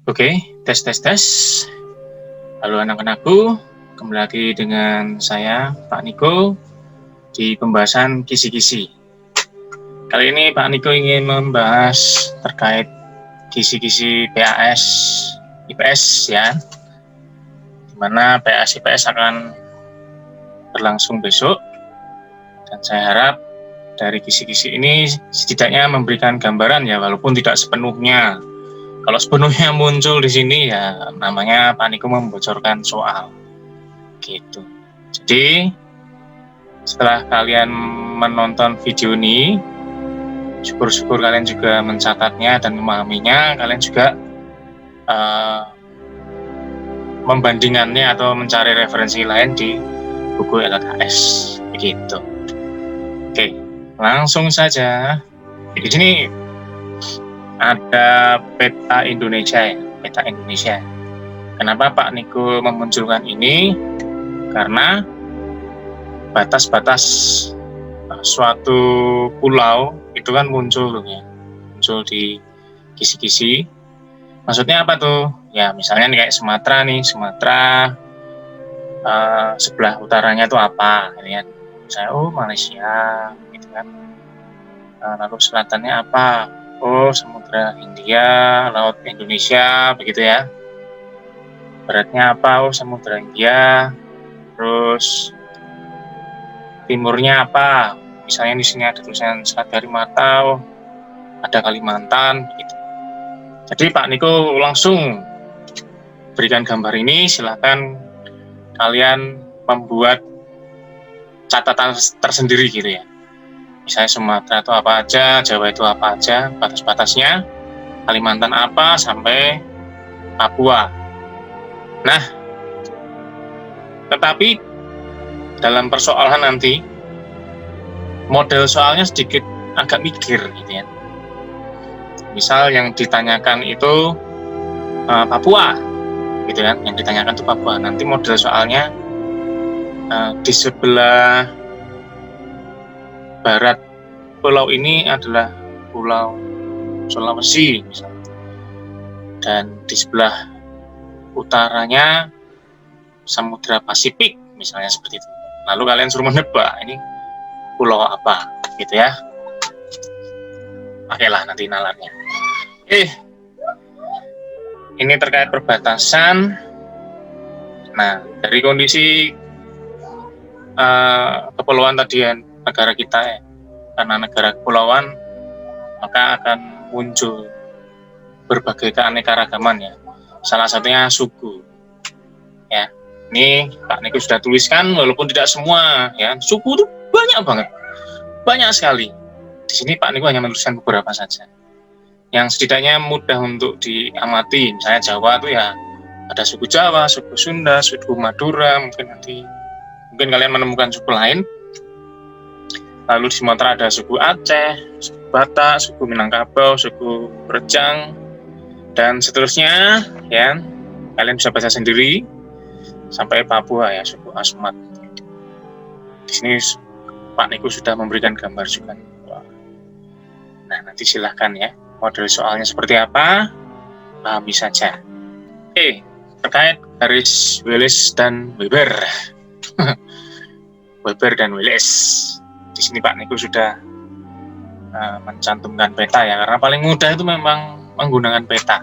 Oke, tes tes tes. Halo anak-anakku, kembali lagi dengan saya Pak Niko di pembahasan kisi-kisi. Kali ini Pak Niko ingin membahas terkait kisi-kisi PAS IPS ya, dimana PAS IPS akan berlangsung besok, dan saya harap dari kisi-kisi ini setidaknya memberikan gambaran ya, walaupun tidak sepenuhnya. Kalau sepenuhnya muncul di sini ya namanya Pak Niko membocorkan soal gitu. Jadi setelah kalian menonton video ini, syukur-syukur kalian juga mencatatnya dan memahaminya, kalian juga membandingannya atau mencari referensi lain di buku LKS begitu. Oke, langsung saja. Di sini ada peta Indonesia ya, peta Indonesia. Kenapa Pak Niko memunculkan ini? Karena batas-batas suatu pulau itu kan muncul ya, muncul di kisi-kisi. Maksudnya apa tuh? Ya misalnya nih kayak Sumatera nih, Sumatera sebelah utaranya itu apa? Ini kan, misalnya Malaysia, gitu kan. Lalu selatannya apa? Samudra Hindia, Laut Indonesia, begitu ya. Baratnya apa? Samudra Hindia. Terus timurnya apa? Misalnya di sini ada tulisan Selat Karimata, ada Kalimantan, gitu. Jadi Pak Niko langsung berikan gambar ini, silakan kalian membuat catatan tersendiri gitu ya. Misalnya Sumatera itu apa aja, Jawa itu apa aja, batas-batasnya, Kalimantan apa, sampai Papua. Nah, tetapi dalam persoalan nanti, model soalnya sedikit agak mikir gitu ya. Misal yang ditanyakan itu Papua, gitu kan? Yang ditanyakan itu Papua. Nanti model soalnya di sebelah barat pulau ini adalah Pulau Sulawesi misalnya, dan di sebelah utaranya Samudra Pasifik misalnya seperti itu. Lalu kalian suruh menebak ini pulau apa, gitu ya. Pakailah nanti nalarnya. Ini terkait perbatasan. Nah, dari kondisi kepulauan tadi ya, negara kita ya, karena negara kepulauan, maka akan muncul berbagai keanekaragaman ya. Salah satunya suku. Ya, ini Pak Niko sudah tuliskan, walaupun tidak semua ya. Suku itu banyak banget, banyak sekali. Di sini Pak Niko hanya menuliskan beberapa saja, yang setidaknya mudah untuk diamati. Misalnya Jawa itu ya ada suku Jawa, suku Sunda, suku Madura, mungkin kalian menemukan suku lain. Lalu di Sumatera ada suku Aceh, suku Batak, suku Minangkabau, suku Rejang, dan seterusnya ya. Kalian bisa baca sendiri sampai Papua ya, suku Asmat. Di sini Pak Niko sudah memberikan gambar juga. Nah, nanti silahkan ya, model soalnya seperti apa, pahami saja. Terkait garis Wallace dan Weber. Weber dan Wallace. Di sini Pak Niko sudah mencantumkan peta ya, karena paling mudah itu memang menggunakan peta.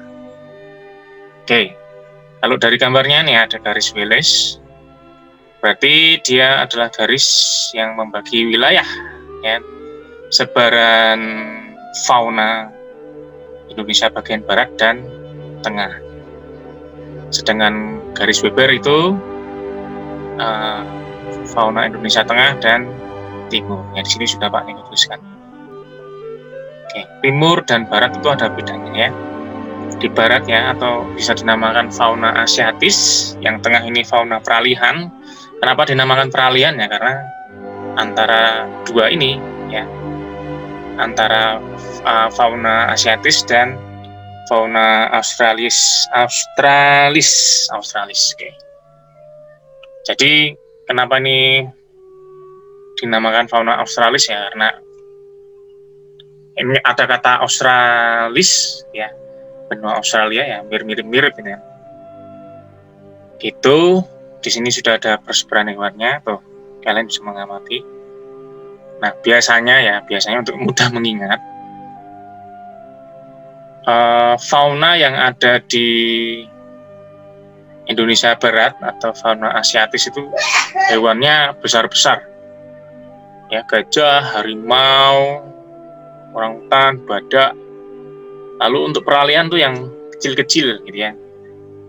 Kalau dari gambarnya nih ada garis Wallace, berarti dia adalah garis yang membagi wilayah ya, sebaran fauna Indonesia bagian barat dan tengah. Sedangkan garis Weber itu fauna Indonesia tengah dan timur. Ya, di sini sudah Pak Niko tuliskan. Timur dan barat itu ada bedanya ya. Di barat ya, atau bisa dinamakan fauna asiatis, yang tengah ini fauna peralihan. Kenapa dinamakan peralihan ya? Karena antara dua ini ya, antara fauna asiatis dan fauna australis. Jadi kenapa ini dinamakan fauna australis ya? Karena ini ada kata australis ya, benua Australia ya, mirip-mirip ini ya. Itu di sini sudah ada persebaran hewannya, tuh kalian bisa mengamati. Nah, biasanya untuk mudah mengingat, fauna yang ada di Indonesia Barat atau fauna Asiatis itu hewannya besar-besar, ya, gajah, harimau, orangutan, badak. Lalu untuk peralihan tuh yang kecil-kecil gitu ya.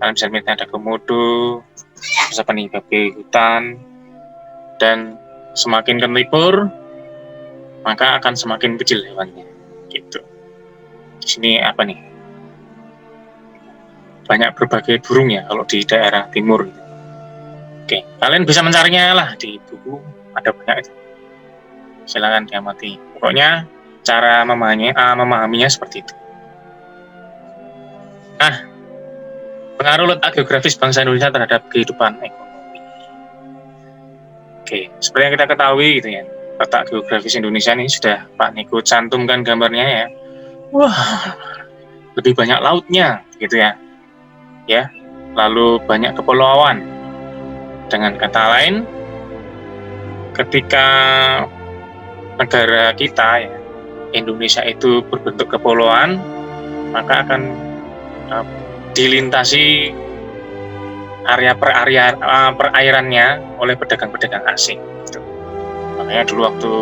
Kalian bisa melihat ada komodo, bisa nih babi hutan, dan semakin ke libur maka akan semakin kecil hewannya. Gitu. Di sini apa nih? Banyak berbagai burung ya kalau di daerah timur. Gitu. Oke, kalian bisa mencarinya lah di buku, ada banyak itu. Silakan diamati. Pokoknya cara memahaminya seperti itu. Nah, pengaruh letak geografis bangsa Indonesia terhadap kehidupan ekonomi. Oke, seperti yang kita ketahui gitu ya, letak geografis Indonesia ini sudah Pak Niko cantumkan gambarnya ya. Wah, lebih banyak lautnya gitu ya. Ya, lalu banyak kepulauan. Dengan kata lain, ketika negara kita ya, Indonesia itu berbentuk kepulauan, maka akan dilintasi area perairannya oleh pedagang-pedagang asing. Gitu. Makanya dulu waktu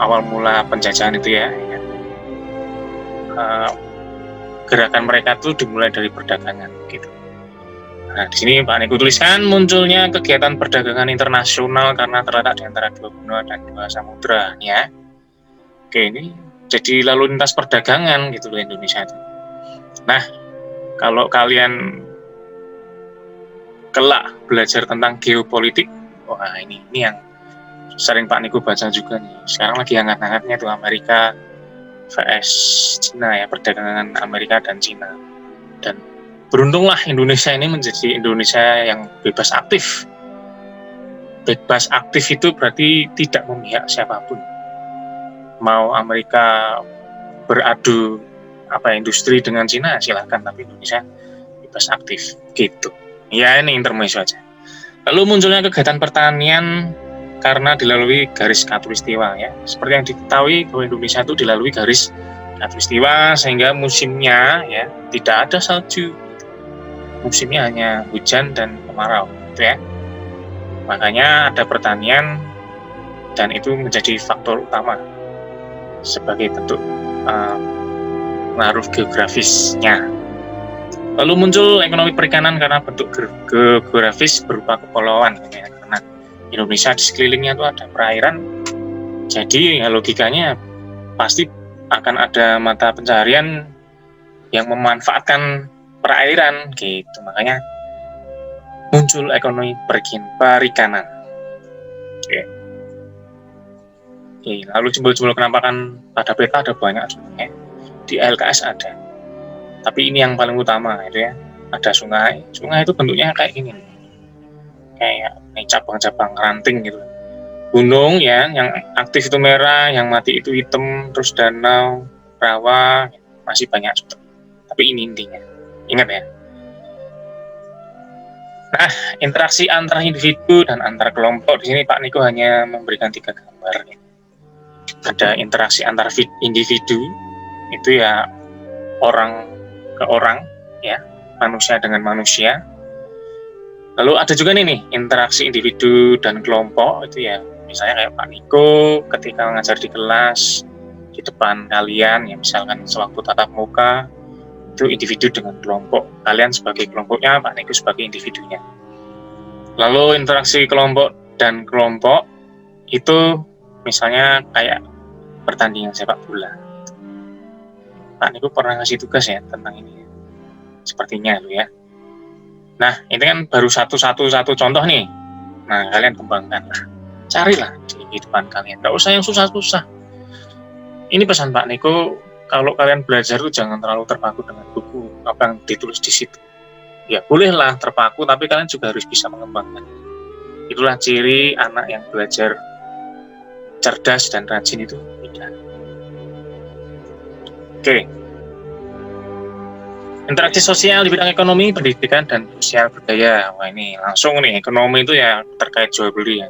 awal mula penjajahan itu ya, gerakan mereka tuh dimulai dari perdagangan gitu. Nah, di sini Pak Niko tuliskan munculnya kegiatan perdagangan internasional karena terletak di antara dua benua dan dua samudra ya. Oke, ini jadi lalu lintas perdagangan gitu loh Indonesia itu. Nah, kalau kalian kelak belajar tentang geopolitik, wah ini yang sering Pak Niko baca juga nih. Sekarang lagi hangat-hangatnya tuh Amerika vs Cina ya, perdagangan Amerika dan Cina. Dan beruntunglah Indonesia ini menjadi Indonesia yang bebas aktif. Bebas aktif itu berarti tidak memihak siapapun. Mau Amerika beradu industri dengan Cina silahkan, tapi Indonesia bebas aktif gitu. Ya ini intermezzo aja. Lalu munculnya kegiatan pertanian karena dilalui garis khatulistiwa ya. Seperti yang diketahui bahwa Indonesia itu dilalui garis khatulistiwa sehingga musimnya ya tidak ada salju. Musimnya hanya hujan dan kemarau gitu ya. Makanya ada pertanian dan itu menjadi faktor utama sebagai bentuk pengaruh geografisnya. Lalu muncul ekonomi perikanan karena bentuk geografis berupa kepulauan gitu ya. Karena Indonesia di sekelilingnya itu ada perairan, jadi ya logikanya pasti akan ada mata pencaharian yang memanfaatkan perairan gitu. Makanya muncul ekonomi perikanan. Oke, lalu simbol-simbol kenampakan pada peta ada banyak sebenarnya. Di LKS ada. Tapi ini yang paling utama itu ya. Ada sungai. Sungai itu bentuknya kayak gini. Kayak cabang-cabang ranting gitu. Gunung ya, yang aktif itu merah, yang mati itu hitam, terus danau, rawa, masih banyak juga. Tapi ini intinya. Ingat ya. Nah, interaksi antar individu dan antar kelompok di sini Pak Niko hanya memberikan 3 gambar. Ada interaksi antar individu, itu ya orang ke orang, ya manusia dengan manusia. Lalu ada juga nih interaksi individu dan kelompok, itu ya misalnya kayak Pak Niko ketika mengajar di kelas di depan kalian, ya misalkan sewaktu tatap muka, itu individu dengan kelompok. Kalian sebagai kelompoknya, Pak Niko sebagai individunya. Lalu interaksi kelompok dan kelompok itu misalnya kayak pertandingan sepak bola. Pak Niko pernah ngasih tugas ya tentang ini. Sepertinya lo ya. Nah, ini kan baru satu contoh nih. Nah, kalian kembangkan lah. Carilah di kehidupan kalian. Nggak usah yang susah-susah. Ini pesan Pak Niko, kalau kalian belajar itu jangan terlalu terpaku dengan buku apa yang ditulis di situ. Ya bolehlah terpaku, tapi kalian juga harus bisa mengembangkan. Itulah ciri anak yang belajar cerdas dan rajin itu. Oke. Interaksi sosial di bidang ekonomi, pendidikan, dan sosial budaya. Wah, ini langsung nih, ekonomi itu ya terkait jual beli ya.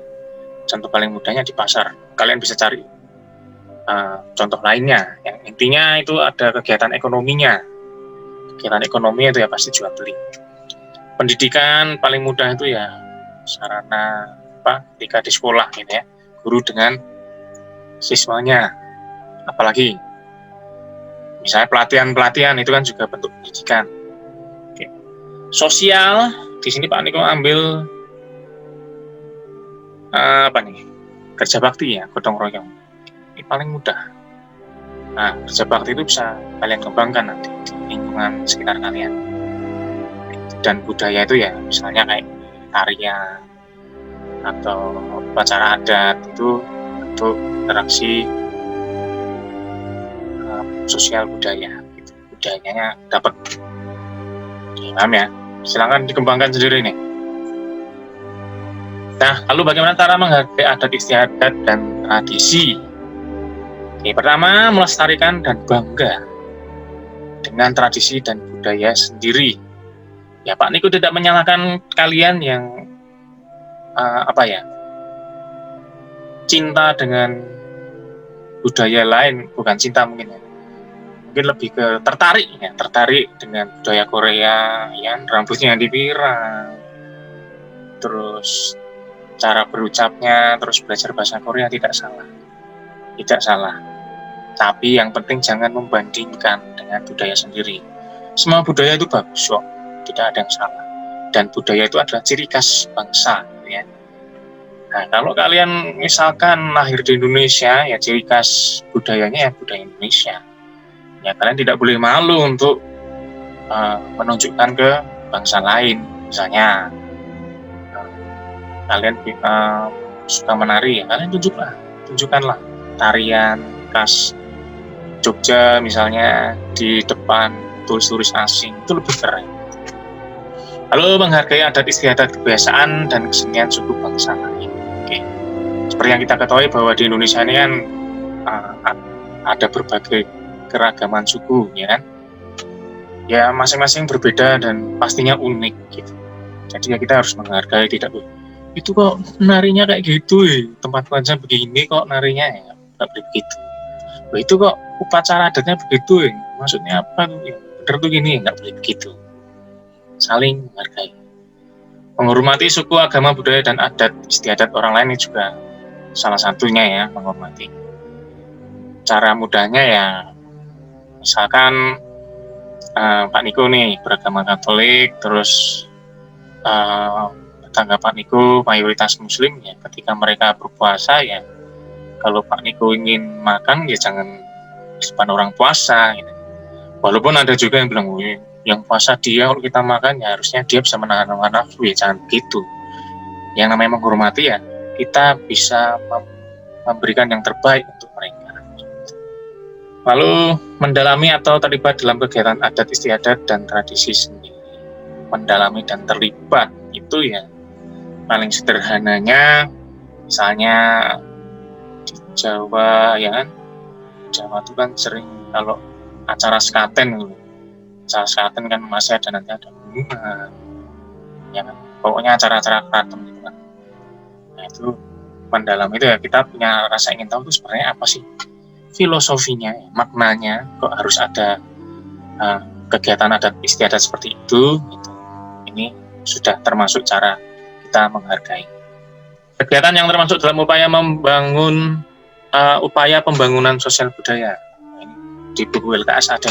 Contoh paling mudahnya di pasar. Kalian bisa cari contoh lainnya. Yang intinya itu ada kegiatan ekonominya. Kegiatan ekonomi itu ya pasti jual beli. Pendidikan paling mudah itu ya sarana ketika di sekolah gitu ya. Guru dengan siswanya. Apalagi misalnya pelatihan itu kan juga bentuk pendidikan. Oke. Sosial, di sini Pak Niko ambil kerja bakti ya, gotong royong. Ini paling mudah. Nah, kerja bakti itu bisa kalian kembangkan nanti di lingkungan sekitar kalian. Dan budaya itu ya, misalnya kayak tarian atau upacara adat itu untuk interaksi sosial budaya, gitu. Budayanya dapat. Paham ya? Silakan dikembangkan sendiri nih. Nah, lalu bagaimana cara menghargai adat istiadat dan tradisi? Oke, pertama, melestarikan dan bangga dengan tradisi dan budaya sendiri. Ya, Pak Niko tidak menyalahkan kalian yang cinta dengan budaya lain, bukan cinta mungkin ya. Mungkin lebih ke tertarik dengan budaya Korea, yang rambutnya dipirang, terus cara berucapnya, terus belajar bahasa Korea tidak salah. Tapi yang penting jangan membandingkan dengan budaya sendiri. Semua budaya itu bagus kok, tidak ada yang salah. Dan budaya itu adalah ciri khas bangsa, ya. Nah, kalau kalian misalkan lahir di Indonesia, ya ciri khas budayanya ya budaya Indonesia. Ya kalian tidak boleh malu untuk menunjukkan ke bangsa lain. Misalnya kalian suka menari, ya kalian tunjukkanlah tarian khas Jogja misalnya di depan turis-turis asing, itu lebih keren. Lalu menghargai adat istiadat, kebiasaan dan kesenian suku bangsa lain. Oke. Seperti yang kita ketahui bahwa di Indonesia ini kan ada berbagai keragaman suku, ya kan? Ya masing-masing berbeda dan pastinya unik gitu. Jadi ya kita harus menghargai, tidak itu kok narinya kayak gitu, tempat aja begini kok narinya, ya nggak boleh begitu. Itu kok upacara adatnya begitu, maksudnya apa tuh? Ya, bener tuh gini, nggak boleh begitu. Saling menghargai, menghormati suku, agama, budaya dan adat istiadat orang lain ini juga salah satunya ya, menghormati. Cara mudahnya ya misalkan Pak Niko nih beragama Katolik, terus tetangga Pak Niko mayoritas Muslim, ya ketika mereka berpuasa ya kalau Pak Niko ingin makan ya jangan di depan orang puasa gitu. Walaupun ada juga yang bilang yang puasa dia, kalau kita makan ya harusnya dia bisa menahan nafsu, ya jangan begitu. Yang namanya menghormati ya kita bisa memberikan yang terbaik untuk mereka. Lalu mendalami atau terlibat dalam kegiatan adat istiadat dan tradisi sendiri. Mendalami dan terlibat itu ya paling sederhananya misalnya di Jawa ya kan, Jawa itu kan sering kalau acara sekaten gitu. Acara sekaten kan masih ada nanti ada bunga, ya kan? Pokoknya acara-acara keraton gitu kan. Nah itu mendalam itu ya kita punya rasa ingin tahu itu sebenarnya apa sih filosofinya, ya, maknanya kok harus ada kegiatan adat istiadat seperti itu gitu. Ini sudah termasuk cara kita menghargai. Kegiatan yang termasuk dalam upaya pembangunan sosial budaya. Ini di buku LKS ada.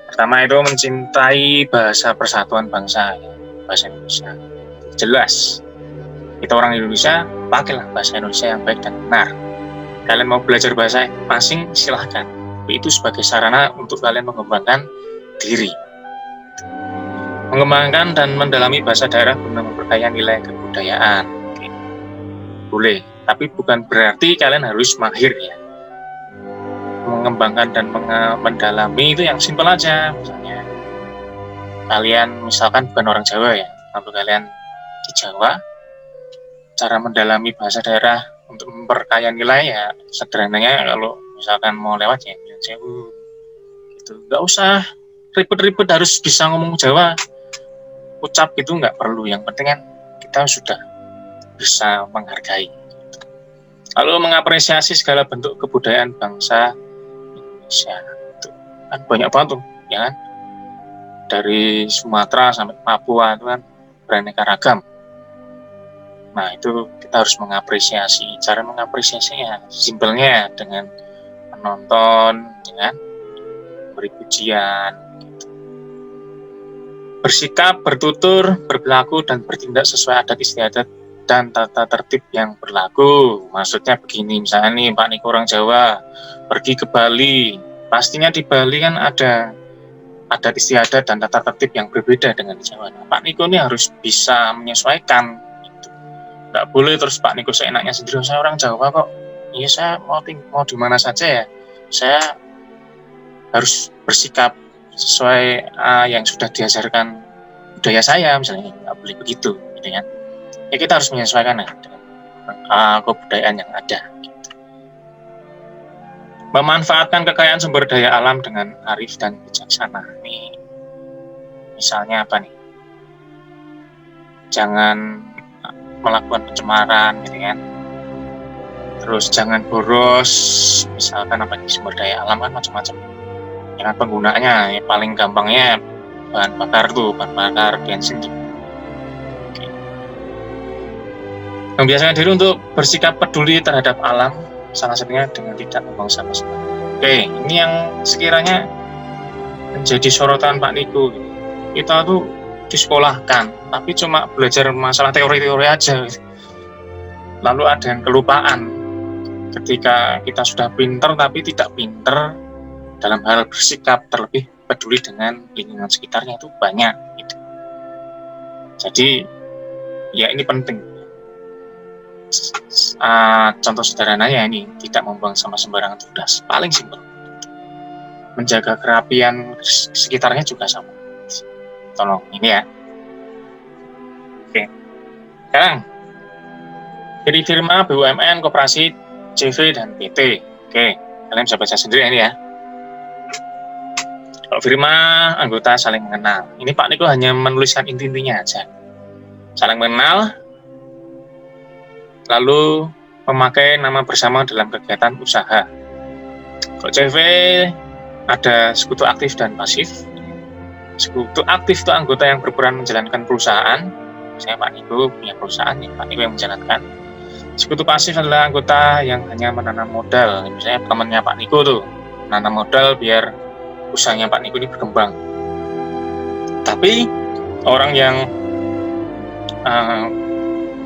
Pertama itu mencintai bahasa persatuan bangsa, ya, bahasa Indonesia. Jelas, kita orang Indonesia, pakailah bahasa Indonesia yang baik dan benar. Kalian mau belajar bahasa asing, silahkan. Itu sebagai sarana untuk kalian mengembangkan diri. Mengembangkan dan mendalami bahasa daerah guna memperkaya nilai kebudayaan. Oke. Boleh, tapi bukan berarti kalian harus mahir ya. Mengembangkan dan mendalami itu yang simpel aja. Misalnya kalian misalkan bukan orang Jawa ya, lalu kalian di Jawa, cara mendalami bahasa daerah untuk memperkaya nilai ya sederhananya kalau misalkan mau lewat ya Sewu gitu, nggak usah ribet-ribet harus bisa ngomong Jawa, ucap gitu nggak perlu. Yang penting kan kita sudah bisa menghargai. Lalu mengapresiasi segala bentuk kebudayaan bangsa Indonesia. Itu kan banyak banget tuh, ya kan? Dari Sumatera sampai Papua itu kan beraneka ragam. Nah, itu kita harus mengapresiasi. Cara mengapresiasinya simpelnya dengan menonton, dengan beri pujian, gitu. Bersikap, bertutur, berperilaku, dan bertindak sesuai adat istiadat dan tata tertib yang berlaku. Maksudnya begini, misalnya nih Pak Niko orang Jawa pergi ke Bali, pastinya di Bali kan ada adat istiadat dan tata tertib yang berbeda dengan di Jawa. Nah, Pak Niko ini harus bisa menyesuaikan. Gitu. Nggak boleh terus Pak Niko seenaknya sendiri, saya orang Jawa kok, iya saya mau di mana saja ya, saya harus bersikap sesuai yang sudah diajarkan budaya saya, misalnya nggak boleh begitu, gitu kan? Ya kita harus menyesuaikan dengan kebudayaan yang ada. Gitu. Memanfaatkan kekayaan sumber daya alam dengan arif dan bijaksana. Ini misalnya apa nih? Jangan melakukan pencemaran, gitu kan? Terus jangan boros, misalkan apa nih, sumber daya alam kan macam-macam. Dengan penggunaannya, yang paling gampangnya bahan bakar bensin tuh. Oke. Membiasakan diri untuk bersikap peduli terhadap alam, salah satunya dengan tidak membuang sampah sembarangan. Oke, ini yang sekiranya menjadi sorotan Pak Niko. Kita tuh disekolahkan, tapi cuma belajar masalah teori-teori aja. Lalu ada yang kelupaan. Ketika kita sudah pinter tapi tidak pinter dalam hal bersikap, terlebih peduli dengan lingkungan sekitarnya, itu banyak gitu. Jadi ya ini penting. Contoh sederhananya ini, tidak membuang sampah sembarangan itu sudah paling simpel. Menjaga kerapian sekitarnya juga sama. Tolong ini ya. Oke. Sekarang dari firma BUMN, koperasi, CV dan PT. Oke, kalian bisa baca sendiri ini ya. Kalau firma, anggota saling mengenal. Ini Pak Niko hanya menuliskan inti-intinya aja. Saling mengenal, lalu memakai nama bersama dalam kegiatan usaha. Kalau CV, ada sekutu aktif dan pasif. Sekutu aktif itu anggota yang berperan menjalankan perusahaan. Misalnya Pak Niko punya perusahaan, ya Pak Niko yang menjalankan. Sekutu pasif adalah anggota yang hanya menanam modal. Misalnya temannya Pak Niko tuh, menanam modal biar usahanya Pak Niko ini berkembang. Tapi orang yang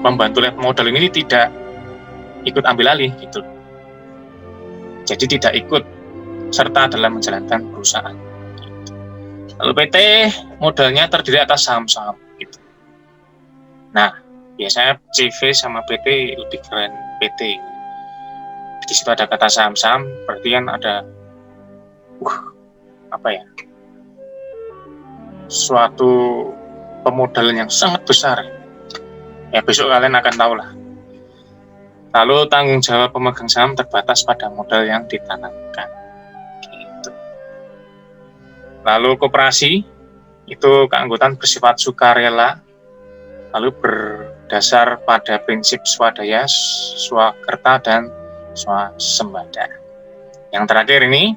membantu lihat modal ini tidak ikut ambil alih gitu. Jadi tidak ikut serta dalam menjalankan perusahaan. Gitu. Lalu PT modalnya terdiri atas saham-saham. Gitu. Nah, biasanya CV sama PT lebih keren PT. Di situ ada kata saham-saham, berarti kan ada suatu pemodalan yang sangat besar. Ya besok kalian akan tahu lah. Lalu tanggung jawab pemegang saham terbatas pada modal yang ditanamkan. Gitu. Lalu koperasi itu keanggotaan bersifat sukarela, lalu berdasar pada prinsip swadaya, swakerta, dan swasembada. Yang terakhir ini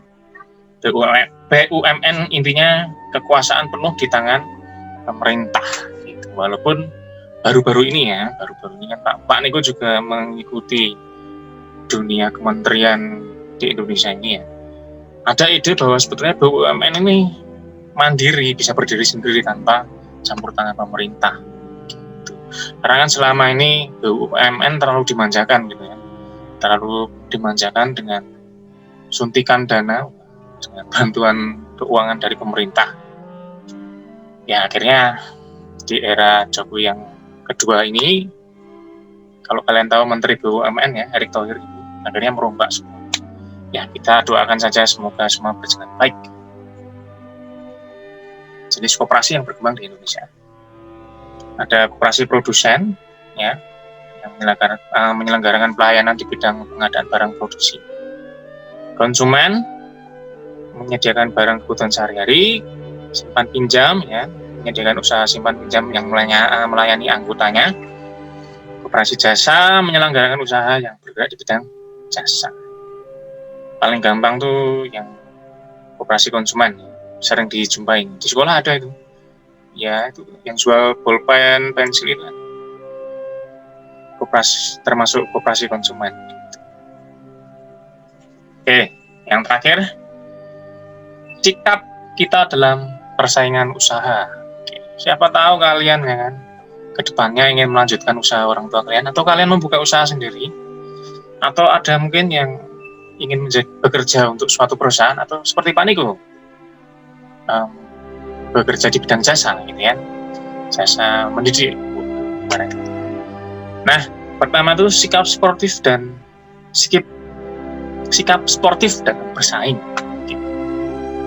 BUMN intinya kekuasaan penuh di tangan pemerintah. Gitu. Walaupun baru-baru ini kan Pak Niko juga mengikuti dunia kementerian di Indonesia ini ya. Ada ide bahwa sebetulnya BUMN ini mandiri, bisa berdiri sendiri tanpa campur tangan pemerintah. Gitu. Karena kan selama ini BUMN terlalu dimanjakan gitu ya. Terlalu dimanjakan dengan suntikan dana, dengan bantuan keuangan dari pemerintah. Ya akhirnya di era Jokowi yang kedua ini, kalau kalian tahu Menteri BUMN ya, Erick Thohir, akhirnya merombak semua. Ya kita doakan saja semoga semua berjalan baik. Jenis koperasi yang berkembang di Indonesia. Ada koperasi produsen, ya, yang menyelenggarakan pelayanan di bidang pengadaan barang produksi. Konsumen menyediakan barang kebutuhan sehari-hari, simpan pinjam ya, menyediakan usaha simpan pinjam yang melayani anggotanya. Koperasi jasa menyelenggarakan usaha yang bergerak di bidang jasa. Paling gampang tuh yang koperasi konsumen, sering dijumpai di sekolah ada itu. Ya, itu yang jual bolpen, pensil itu. Koperasi, termasuk koperasi konsumen. Oke, yang terakhir, sikap kita dalam persaingan usaha. Oke, siapa tahu kalian ya kan, kedepannya ingin melanjutkan usaha orang tua kalian, atau kalian membuka usaha sendiri, atau ada mungkin yang ingin bekerja untuk suatu perusahaan, atau seperti Pak Niko, bekerja di bidang jasa gitu ya, jasa mendidik. Nah, pertama itu sikap sportif dan bersaing.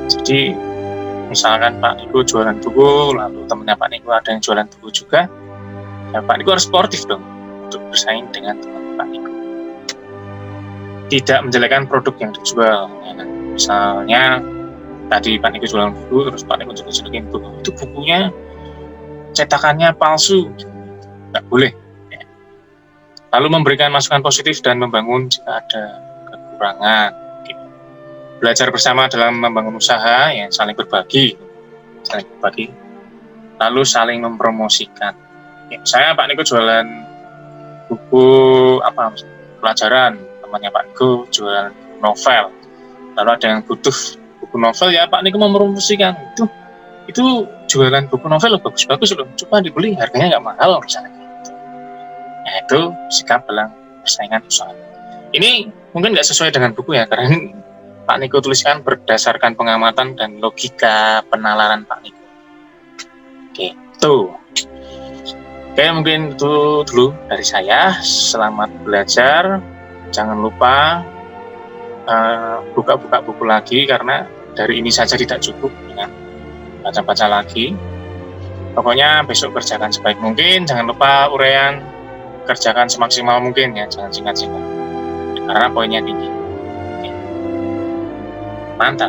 Jadi misalkan Pak Niko jualan buku, lalu temennya Pak Niko ada yang jualan buku juga, ya Pak Niko harus sportif dong untuk bersaing dengan teman Pak Niko. Tidak menjelekkan produk yang dijual, ya kan? Misalnya tadi Pak Niko jualan buku, terus Pak Niko juga jelekin buku, itu bukunya cetakannya palsu, nggak boleh. Ya. Lalu memberikan masukan positif dan membangun jika ada kekurangan. Belajar bersama dalam membangun usaha, ya saling berbagi, lalu saling mempromosikan. Ya, saya Pak Niko jualan buku pelajaran, temannya Pak Niko jualan novel, lalu ada yang butuh buku novel, ya Pak Niko mempromosikan, itu jualan buku novel loh, bagus-bagus loh, coba dibeli, harganya nggak mahal misalnya gitu. Nah, itu sikap dalam persaingan usaha. Ini mungkin nggak sesuai dengan buku ya, karena Pak Niko tuliskan berdasarkan pengamatan dan logika penalaran Pak Niko. Gitu. Oke, mungkin itu dulu dari saya. Selamat belajar. Jangan lupa buka-buka buku lagi, karena dari ini saja tidak cukup dengan baca-baca lagi. Pokoknya besok kerjakan sebaik mungkin. Jangan lupa uraian, kerjakan semaksimal mungkin ya, jangan singkat-singkat. Karena poinnya tinggi. Mantap.